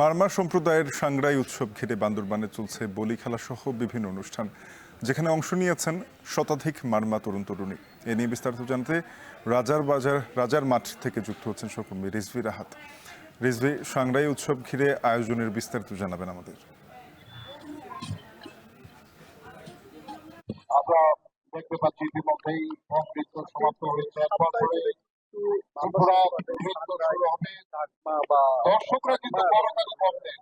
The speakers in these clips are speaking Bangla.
মারমা সম্প্রদায়ের সাংগ্রাই উৎসব ঘিরে বান্দরবানে চলছে বলি খেলা সহ বিভিন্ন অনুষ্ঠান, যেখানে অংশ নিয়েছেন শতাধিক মারমা তরুণ তরুণী। এ নিয়ে বিস্তারিত জানতে রাজার মাঠ থেকে যুক্ত হচ্ছেন সহকর্মী রিজভী রাহাত। রিজভী, সাংগ্রাই উৎসব ঘিরে আয়োজনের বিস্তারিত জানাবেন আমাদের। আমরা দেখতে পাচ্ছি ইতিমধ্যেই নৃত্য সমাপ্ত হয়েছে। নৃত্য শুরু হবে। দর্শকরা কিন্তু করতালি করবে,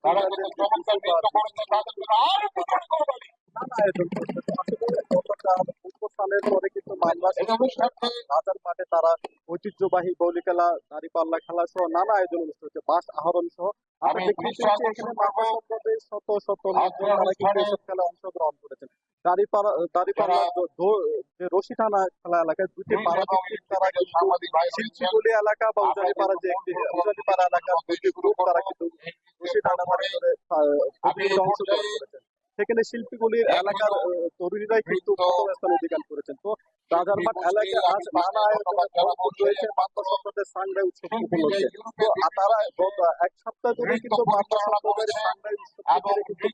তারা কিন্তু চমৎকার নৃত্য করেছে, তাদের জন্য আরো প্রচুর করতালি। রাজার মাঠে তারা ঐতিহ্যবাহী বৌলি খেলা, দাঁড়িপাল্লা খেলা সহ নানা আয়োজন অনুষ্ঠিত হচ্ছে, বাস আহরণ সহ। আমি এখানে মারমা সম্প্রদায়ের শত শত লোকজন তারা কিন্তু এসব খেলায় অংশগ্রহণ করেছেন। দাঁড়িপাল্লা যে রশি টানা খেলা এলাকায় দুটি পাড়া ভিত্তিক তারা শিল্পীগুলি এলাকা বা উজানিপাড়া যে একটি উজানিপাড়া এলাকার দুটি গ্রুপ তারা কিন্তু রশি টানা অংশগ্রহণ করেছেন। সেখানে শিল্পীগুলির এলাকার তরুণীরাই কিন্তু প্রথম স্থান অধিকার করেছেন। তো রাজার মাঠ এলাকায় আজ নানা আয়োজনের রয়েছে মারমা সম্প্রদায়ের সাংগ্রাই উৎসব উপলক্ষে। তো তারা গত এক সপ্তাহ ধরে কিন্তু মারমা সম্প্রদায়ের সাংগ্রাই উৎসব কিন্তু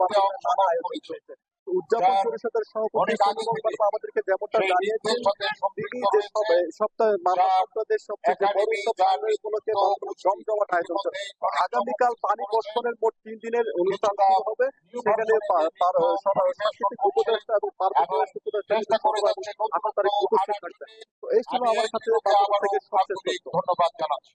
নানা আয়োজন চলছে। উদযাপন পরিষদের সভাপতি আমাদেরকে যেমনটা জানিয়েছেন, তিনি যে সপ্তাহে মারমা সম্প্রদায়ের সবচেয়ে বড় উৎসব সাংগ্রাই উপলক্ষে জমজমাট আয়োজন করে। আগামীকাল পানি বর্ষণের মোট 3 দিনের অনুষ্ঠান শুরু হবে। সেখানে সাংস্কৃতিক উপদেষ্টা এবং পার্বত্য উপদেষ্টা 8 তারিখ উপস্থিত থাকবেন। তো এই ছিল আমার কাছে থেকে সবচেয়ে ধন্যবাদ জানাচ্ছি।